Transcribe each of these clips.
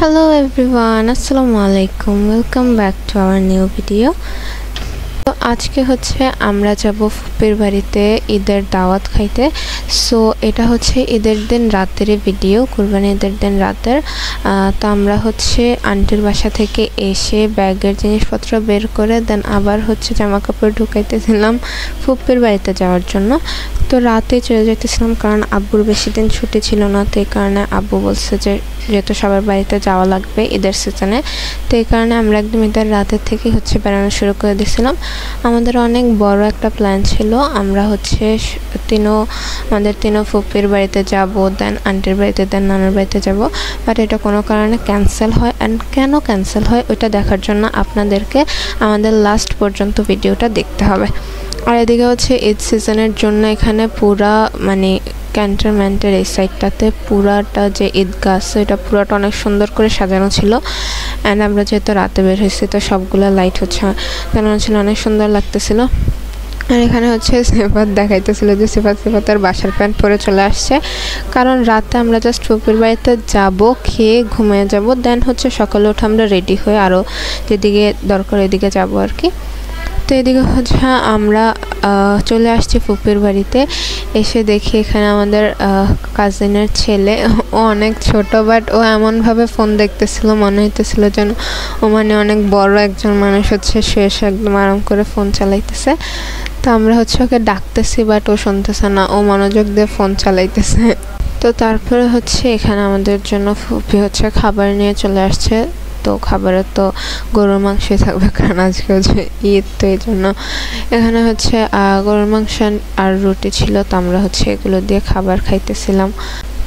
Hello everyone, Assalamualaikum. Welcome back to our new video. তো আজকে হচ্ছে আমরা যাব ফুপির বাড়িতে ঈদের দাওয়াত খাইতে। সো এটা হচ্ছে ঈদের দিন রাতের ভিডিও, কুরবানি ঈদের দিন রাতের। তো আমরা হচ্ছে আন্টির বাসা থেকে এসে ব্যাগের জিনিসপত্র বের করে দেন আবার হচ্ছে জামা কাপড় ঢুকাইতেছিলাম ফুপির বাড়িতে যাওয়ার জন্য। তো রাতে চলে যেতেছিলাম কারণ আব্বুর বেশি দিন ছুটি ছিল না, তো এই কারণে আব্বু বলছে যে যেহেতু সবার বাড়িতে যাওয়া লাগবে ঈদের সিজনে, তো এই কারণে আমরা একদম ঈদের রাতের থেকে হচ্ছে বেড়ানো শুরু করে দিয়েছিলাম। আমাদের অনেক বড় একটা প্ল্যান ছিল, আমরা হচ্ছে আমাদের তিনও ফুপির বাড়িতে যাব, দেন আন্টির বাড়িতে, দেন নানার বাড়িতে যাব। বাট এটা কোনো কারণে ক্যান্সেল হয়, অ্যান্ড কেন ক্যান্সেল হয় ওইটা দেখার জন্য আপনাদেরকে আমাদের লাস্ট পর্যন্ত ভিডিওটা দেখতে হবে। আর এদিকে হচ্ছে ঈদ সিজনের জন্য এখানে পুরা ক্যান্টনমেন্টের এই সাইডটাতে পুরাটা যে ঈদগাহ আছে এটা পুরাটা অনেক সুন্দর করে সাজানো ছিল। অ্যান্ড আমরা যেহেতু রাতে বের হয়েছি তো সবগুলো লাইট হচ্ছে জানানো ছিল, অনেক সুন্দর লাগতেছিল। আর এখানে হচ্ছে সিফাত দেখাইতেছিল যে সিফাতের বাসার প্যান্ট পরে চলে আসছে, কারণ রাতে আমরা জাস্ট ফুপির বাড়িতে যাব, খেয়ে ঘুমিয়ে যাব, দেন হচ্ছে সকালে উঠে আমরা রেডি হয়ে আরও যেদিকে দরকার এদিকে যাব আর কি। তো এদিকে হচ্ছে আমরা চলে আসছি ফুপির বাড়িতে। এসে দেখি এখানে আমাদের কাজিনের ছেলে, ও অনেক ছোট, বাট ও এমনভাবে ফোন দেখতেছিল মনে হইতেছিল যেন ও অনেক বড় একজন মানুষ হচ্ছে, শুয়ে একদম আরাম করে ফোন চালাইতেছে। তো আমরা হচ্ছে ওকে ডাকতেছি বাট ও শুনতেছে না, ও মনোযোগ দিয়ে ফোন চালাইতেছে। তো তারপরে হচ্ছে এখানে আমাদের জন্য ফুপি হচ্ছে খাবার নিয়ে চলে আসছে। তো খাবারে তো গরুর মাংসই থাকবে কারণ আজকে হচ্ছে ঈদ, তো এই জন্য এখানে হচ্ছে গরুর মাংস আর রুটি ছিল। তো আমরা হচ্ছে এগুলো দিয়ে খাবার খাইতেছিলাম।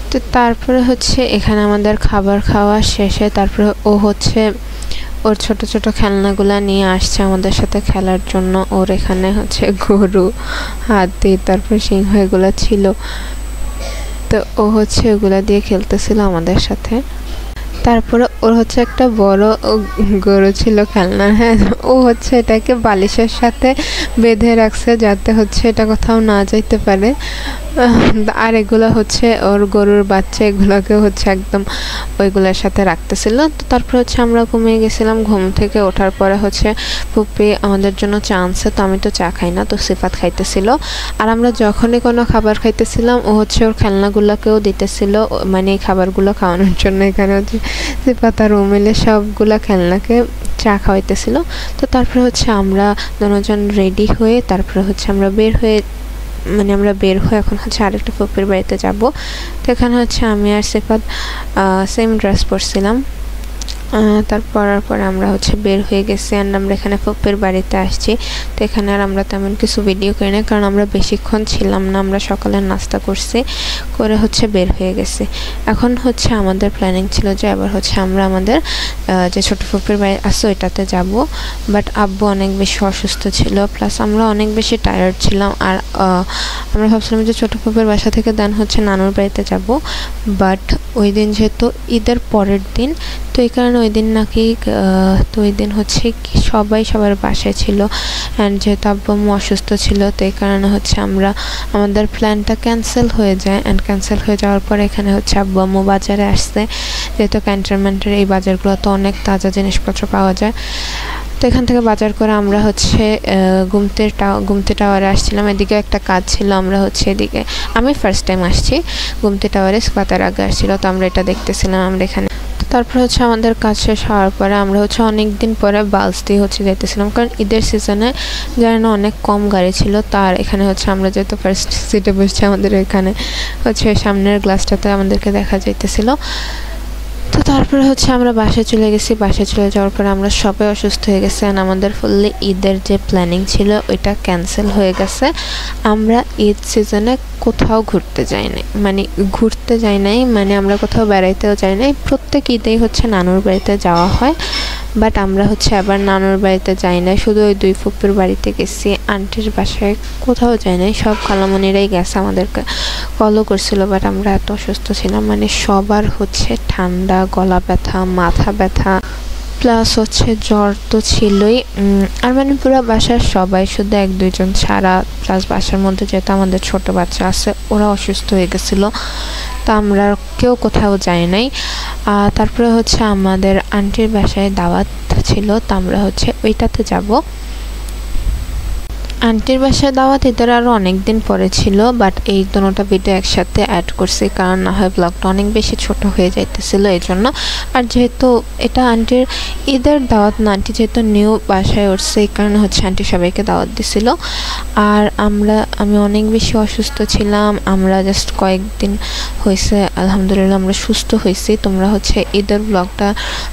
তো তারপরে হচ্ছে এখানে আমাদের খাবার খাওয়া শেষে তারপরে ও হচ্ছে ওর ছোট ছোট খেলনাগুলা নিয়ে আসছে আমাদের সাথে খেলার জন্য। ওর এখানে হচ্ছে গরু, হাতি, তারপরে সিংহ এগুলো ছিল। তো ও হচ্ছে ওগুলা দিয়ে খেলতেছিল আমাদের সাথে। তারপরে ওর হচ্ছে একটা বড় গরু ছিল খেলনা, হ্যাঁ, ও হচ্ছে এটাকে বালিশের সাথে বেঁধে রাখছে যাতে হচ্ছে এটা কোথাও না যাইতে পারে। আর এগুলো হচ্ছে ওর গরুর বাচ্চা, এগুলোকে হচ্ছে একদম ওইগুলোর সাথে রাখতেছিল। তো তারপর হচ্ছে আমরা ঘুমিয়ে গেছিলাম। ঘুম থেকে ওঠার পরে হচ্ছে ফুপি আমাদের জন্য চা আনছে, তো আমি তো চা খাই না, তো সিফাত খাইতেছিল। আর আমরা যখনই কোনো খাবার খাইতেছিলাম ও হচ্ছে ওর খেলনাগুলোকেও দিতেছিল, এই খাবারগুলো খাওয়ানোর জন্য। এখানে হচ্ছে সিফাত আর ও মিলে সবগুলা খেলনাকে চা খাওয়াইতেছিল। তো তারপরে হচ্ছে আমরা দুজন রেডি হয়ে তারপরে হচ্ছে আমরা বের হয়ে এখন হচ্ছে আরেকটা ফুপির বাড়িতে যাব। তো এখানে হচ্ছে আমি আর সিফাত সেম ড্রেস পরছিলাম। তারপর আমরা হচ্ছে বের হয়ে গেছি, অ্যান্ড আমরা এখানে ফুপির বাড়িতে আসছি। তো এখানে আর আমরা তেমন কিছু ভিডিও করি না কারণ আমরা বেশিক্ষণ ছিলাম না, আমরা সকালে নাস্তা করছি করে হচ্ছে বের হয়ে গেছি। এখন হচ্ছে আমাদের প্ল্যানিং ছিল যে এবার হচ্ছে আমরা আমাদের যে ছোট ফুপির বাড়ি আছে ওইটাতে যাব। বাট আব্বু অনেক বেশি অসুস্থ ছিল, প্লাস আমরা অনেক বেশি টায়ার্ড ছিলাম। আর আমরা ভাবছিলাম যে ছোট ফুপির বাসা থেকে দেন হচ্ছে নানুর বাড়িতে যাব। বাট ওই দিন যেহেতু ঈদের পরের দিন, তো এই কারণে ওই দিন তো ওই দিন হচ্ছে সবাই সবার বাসায় ছিল, অ্যান্ড যেহেতু আব্বু আম্মু অসুস্থ ছিল, তো এই কারণে হচ্ছে আমাদের প্ল্যানটা ক্যান্সেল হয়ে যায়। অ্যান্ড ক্যান্সেল হয়ে যাওয়ার পরে এখানে হচ্ছে আব্বু আম্মু বাজারে আসছে, যেহেতু ক্যান্টনমেন্টের এই বাজারগুলো তো অনেক তাজা জিনিসপত্র পাওয়া যায়। তো এখান থেকে বাজার করে আমরা হচ্ছে গুমতি টাওয়ারে আসছিলাম। এদিকে একটা কাজ ছিল, আমরা হচ্ছে এদিকে আমি ফার্স্ট টাইম আসছি গুমতি টাওয়ারে, পাতার আগে আসছিল, তো আমরা এটা দেখতেছিলাম। আমরা এখানে তারপর হচ্ছে আমাদের কাজ শেষ হওয়ার পরে আমরা হচ্ছে অনেক দিন পরে বাস দিয়ে হচ্ছে যেতেছিলাম, কারণ ঈদের সিজনে যেন অনেক কম গাড়ি ছিল। তার এখানে হচ্ছে আমরা যেহেতু ফার্স্ট সিটে বসছি, আমাদের এখানে হচ্ছে সামনের গ্লাসটাতে আমাদেরকে দেখা যাইতেছিল। তো তারপরে হচ্ছে আমরা বাসায় চলে গেছি। বাসায় চলে যাওয়ার পরে আমরা সবাই অসুস্থ হয়ে গেছে, আর আমাদের ফুললি ঈদের যে প্ল্যানিং ছিল ওইটা ক্যান্সেল হয়ে গেছে। আমরা ঈদ সিজনে কোথাও ঘুরতে যাই নাই, আমরা কোথাও বেড়াইতেও যাই নাই। প্রত্যেক ঈদেই হচ্ছে নানুর বাড়িতে যাওয়া হয়, বাট আমরা হচ্ছে আবার নানুর বাড়িতে যাই নাই, শুধু ওই দুই ফুপির বাড়িতে গেছি। আন্টির বাসায় কোথাও যাই নাই, সব খালামণিরাই গেছে, আমাদেরকে কলও করছিল। বাট আমরা এত অসুস্থ ছিলাম, সবার হচ্ছে ঠান্ডা, গলা ব্যথা, মাথা ব্যথা, প্লাস হচ্ছে জ্বর তো ছিলই। আর পুরো বাসার সবাই, শুধু এক দুইজন ছাড়া, প্লাস বাসার মধ্যে যেহেতু আমাদের ছোট বাচ্চা আছে ওরা অসুস্থ হয়ে গেছিলো। তো আমরা কেউ কোথাও যাই নাই। তারপরে হচ্ছে আমাদের আন্টির বাসায় দাওয়াত ছিল, তো আমরা হচ্ছে ওইটাতে যাব। আন্টির বাসায় দাওয়াত এদের আরও অনেক দিন পরে ছিল, বাট এই দুটোটা ভিডিও একসাথে অ্যাড করছি, কারণ না হয় ব্লগটা অনেক বেশি ছোট হয়ে যাইতেছিল এই জন্য। আর যেহেতু এটা আন্টির ঈদের দাওয়াত না, আন্টি যেহেতু নিউ বাসায় উঠছে এই কারণে হচ্ছে আন্টি সবাইকে দাওয়াত দিছিল। আর আমি অনেক বেশি অসুস্থ ছিলাম, আমরা জাস্ট কয়েকদিন হয়েছে আলহামদুলিল্লাহ আমরা সুস্থ হয়েছি। তোমরা হচ্ছে ঈদের ব্লগটা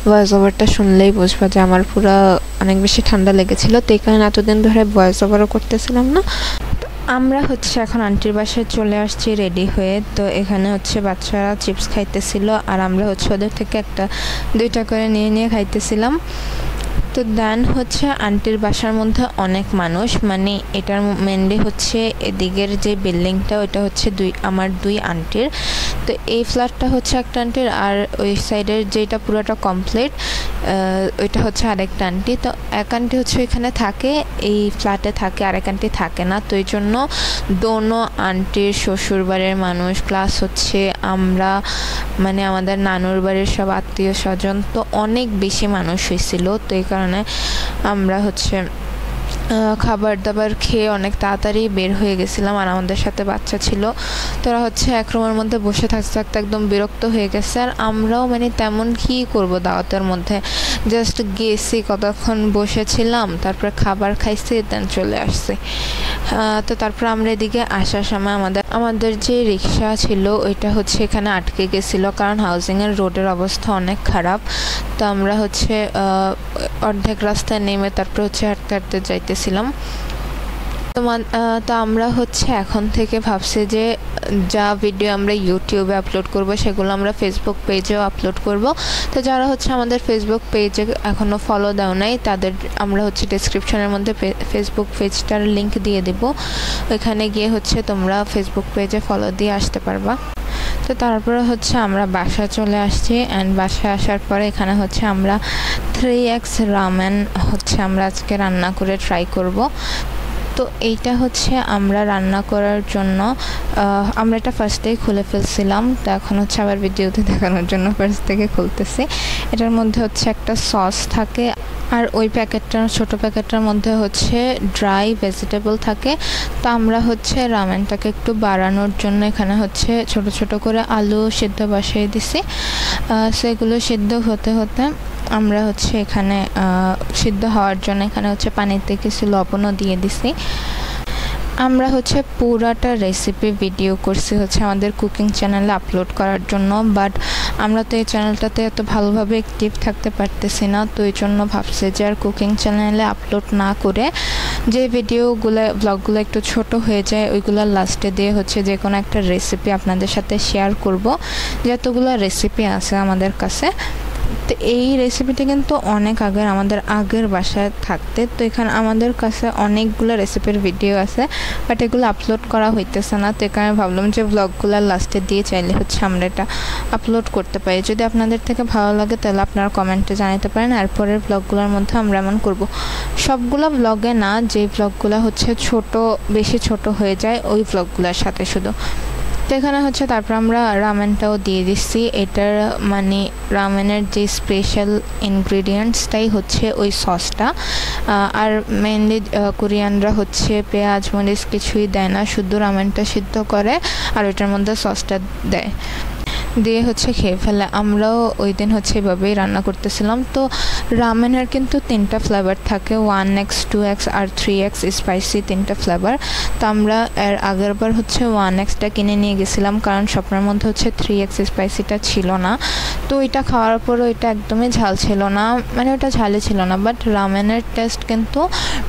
ভয়েস ওভারটা শুনলেই বুঝবা যে আমার পুরো অনেক বেশি ঠান্ডা লেগেছিল, তো এই কারণে এতদিন ধরে ভয়েস ওভারও করতেছিলাম না। আমরা হচ্ছে এখন আন্টির বাসায় চলে আসছি রেডি হয়ে। তো এখানে হচ্ছে বাচ্চারা চিপস খাইতেছিল আর আমরা হচ্ছে ওদের থেকে একটা দুইটা করে নিয়ে খাইতেছিলাম। তো দেন হচ্ছে আন্টির বাসার মধ্যে অনেক মানুষ, মানে এটার মেনলি হচ্ছে এদিকের যে বিল্ডিংটা ওইটা হচ্ছে আমার দুই আন্টির। তো এই ফ্ল্যাটটা হচ্ছে একটা আন্টির, আর ওই সাইডের যেটা পুরোটা কমপ্লিট ওইটা হচ্ছে আরেকটা আন্টি। তো এক আন্টি হচ্ছে ওইখানে থাকে, এই ফ্ল্যাটে থাকে, আরেক আন্টি থাকে না। তো এই জন্য দোনো আন্টির শ্বশুর বাড়ির মানুষ প্লাস হচ্ছে আমরা মানে আমাদের নানুর বাড়ির সব আত্মীয় স্বজন, তো অনেক বেশি মানুষ হয়েছিল। তো এই কারণে আমরা হচ্ছে খাবার দাবার খেয়ে অনেক তাড়াতাড়ি বের হয়ে গেছিলাম। আর আমাদের সাথে বাচ্চা ছিল, তোরা হচ্ছে এক রুমের মধ্যে বসে থাকতে থাকতে একদম বিরক্ত হয়ে গেছে। আর আমরাও মানে তেমন কি করব দাওয়াতের মধ্যে, জাস্ট গেছি কতক্ষণ বসেছিলাম, তারপরে খাবার খাইছি, দেন চলে আসছি। তো তারপর আমরা এদিকে আসার সময় আমাদের যে রিক্সা ছিল ওইটা হচ্ছে এখানে আটকে গেছিলো, কারণ হাউজিংয়ের রোডের অবস্থা অনেক খারাপ। তো আমরা হচ্ছে অর্ধেক রাস্তায় নেমে তারপর হচ্ছে হাঁটতে হাঁটতে যাইতেছিলাম। তো আমরা হচ্ছে এখন থেকে ভাবছি যে যা ভিডিও আমরা ইউটিউবে আপলোড করব সেগুলো আমরা ফেসবুক পেজেও আপলোড করব। তো যারা হচ্ছে আমাদের ফেসবুক পেজে এখনও ফলো দাও নাই তাদের আমরা হচ্ছে ডেসক্রিপশনের মধ্যে ফেসবুক পেজটার লিঙ্ক দিয়ে দেব, ওইখানে গিয়ে হচ্ছে তোমরা ফেসবুক পেজে ফলো দিয়ে আসতে পারবা। তো তারপরে হচ্ছে আমরা বাসায় চলে আসছি, অ্যান্ড বাসায় আসার পরে এখানে হচ্ছে আমরা 3x রামেন হচ্ছে আমরা আজকে রান্না করে ট্রাই করব। তো এইটা হচ্ছে আমরা রান্না করার জন্য আমরা এটা ফার্স্টেই খুলে ফেলছিলাম, তো এখন হচ্ছে আবার ভিডিওতে দেখানোর জন্য ফার্স্ট থেকে খুলতেছি। এটার মধ্যে হচ্ছে একটা সস থাকে, আর ওই ছোটো প্যাকেটটার মধ্যে হচ্ছে ড্রাই ভেজিটেবল থাকে। তো আমরা হচ্ছে রামেনটাকে একটু বাড়ানোর জন্য এখানে হচ্ছে ছোট ছোট করে আলু সিদ্ধ বসিয়ে দিছি। সেগুলো সিদ্ধ হতে হতে আমরা হচ্ছে এখানে সিদ্ধ হওয়ার জন্য এখানে হচ্ছে পানিতে কিছু লবণও দিয়ে দিছি। আমরা হচ্ছে পুরাটা রেসিপি ভিডিও করছি হচ্ছে আমাদের কুকিং চ্যানেলে আপলোড করার জন্য, বাট আমরা তো এই চ্যানেলটাতে এত ভালোভাবে অ্যাক্টিভ থাকতে পারতেছি না। তো এই জন্য ভাবছি যে আর কুকিং চ্যানেলে আপলোড না করে যে ব্লগগুলো একটু ছোট হয়ে যায় ওইগুলো লাস্টে দিয়ে হচ্ছে যে কোনো একটা রেসিপি আপনাদের সাথে শেয়ার করব, যতগুলো রেসিপি আছে আমাদের কাছে। তো এই রেসিপিটা কিন্তু অনেক আমাদের আগের বাসায় থাকতে, তো এখানে আমাদের কাছে অনেকগুলো রেসিপির ভিডিও আছে, বাট এগুলো আপলোড করা হইতেছে না। তো এখানে ভাবলাম যে ব্লগগুলো লাস্টে দিয়ে চাইলে হচ্ছে আমরা এটা আপলোড করতে পারি। যদি আপনাদের থেকে ভালো লাগে তাহলে আপনারা কমেন্টে জানাতে পারেন। আর পরের ব্লগগুলোর মধ্যে আমরা এমন করব, সবগুলো ব্লগে না, যে ব্লগগুলো হচ্ছে বেশি ছোট হয়ে যায় ওই ব্লগগুলোর সাথে শুধু। তো এখানে হচ্ছে তারপর আমরা রামেনটাও দিয়ে দিচ্ছি। এটার মানে রামেনের যে স্পেশাল ইনগ্রিডিয়েন্টসটাই হচ্ছে ওই সসটা। আর মেনলি কোরিয়ানরা হচ্ছে পেঁয়াজ মরিচ কিছুই দেয় না, শুধু রামেনটা সিদ্ধ করে আর ওইটার মধ্যে সসটা দেয়, দিয়ে হচ্ছে খেয়ে ফেলে। আমরাও ওই দিন হচ্ছে এভাবেই রান্না করতেছিলাম। তো রামেনের কিন্তু 3টা ফ্লেভার থাকে, 1x 2x আর 3x স্পাইসি 3টা ফ্লেভার। তো আমরা এর আগের বার হচ্ছে 1xটা কিনে নিয়ে গেছিলাম, কারণ স্বপ্নের মধ্যে হচ্ছে 3x স্পাইসিটা ছিল না। তো ওইটা খাওয়ার পরে ওইটা একদমই ঝাল ছিল না, মানে ওটা ঝালই ছিল না, বাট রামেনের টেস্ট কিন্তু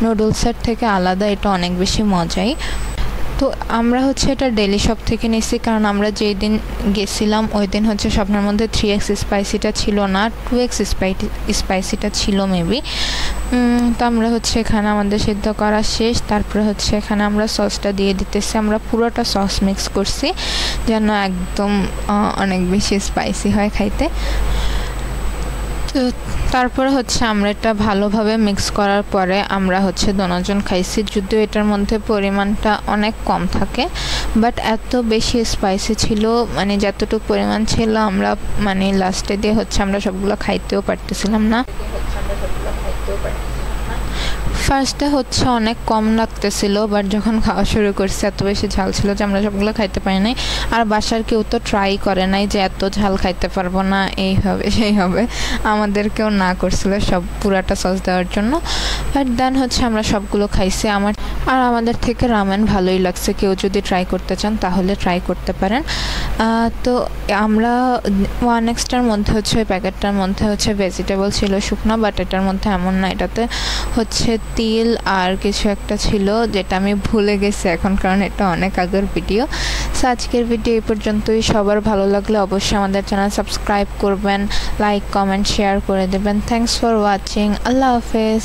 নুডলসের থেকে আলাদা, এটা অনেক বেশি মজাই। তো আমরা হচ্ছে এটা ডেলি শপ থেকে নিয়েছি, কারণ আমরা যেই দিন গেছিলাম ওই দিন হচ্ছে স্বপ্নের মধ্যে 3x স্পাইসিটা ছিল না, 2x স্পাইসিটা ছিল মেবি। তো আমরা হচ্ছে এখানে আমাদের সিদ্ধ করা শেষ, তারপরে হচ্ছে এখানে আমরা সসটা দিয়ে দিতেছি। আমরা পুরোটা সস মিক্স করছি যেন একদম অনেক বেশি স্পাইসি হয় খাইতে। তো তারপরে হচ্ছে আমরা এটা ভালোভাবে মিক্স করার পরে আমরা হচ্ছে দুজন খাইছি। যদিও এটার মধ্যে পরিমাণটা অনেক কম থাকে, বাট এত বেশি স্পাইসি ছিল, মানে যতটুকু পরিমাণ ছিল আমরা মানে লাস্টে দিয়ে হচ্ছে আমরা সবগুলো খাইতেও পারতেছিলাম না। ফার্স্টে হচ্ছে অনেক কম লাগতেছিল, বাট যখন খাওয়া শুরু করছি এত বেশি ঝাল ছিল যে আমরা সবগুলো খাইতে পারি নাই। আর বাসার কেউ তো ট্রাই করে নাই যে এত ঝাল খাইতে পারবো না, এই হবে সেই হবে, আমাদেরকেও না করছিল সব পুরাটা সস দেওয়ার জন্য। বাট দেন হচ্ছে আমরা সবগুলো খাইছি। আমাদের থেকে রামেন ভালোই লাগছে, কেউ যদি ট্রাই করতে চান তাহলে ট্রাই করতে পারেন। তো আমরা 1xটার মধ্যে হচ্ছে ওই প্যাকেটটার মধ্যে হচ্ছে ভেজিটেবল ছিল শুকনো, বাট এটার মধ্যে এমন না, এটাতে হচ্ছে তিল আর কিছু একটা ছিল যেটা আমি ভুলে গেছি এখন, কারণ এটা অনেক আগের ভিডিও। সো আজকের ভিডিও এই পর্যন্তই। সবার ভালো লাগলে অবশ্যই আমাদের চ্যানেল সাবস্ক্রাইব করবেন, লাইক কমেন্ট শেয়ার করে দেবেন। Thanks for watching. আল্লাহ হাফেজ।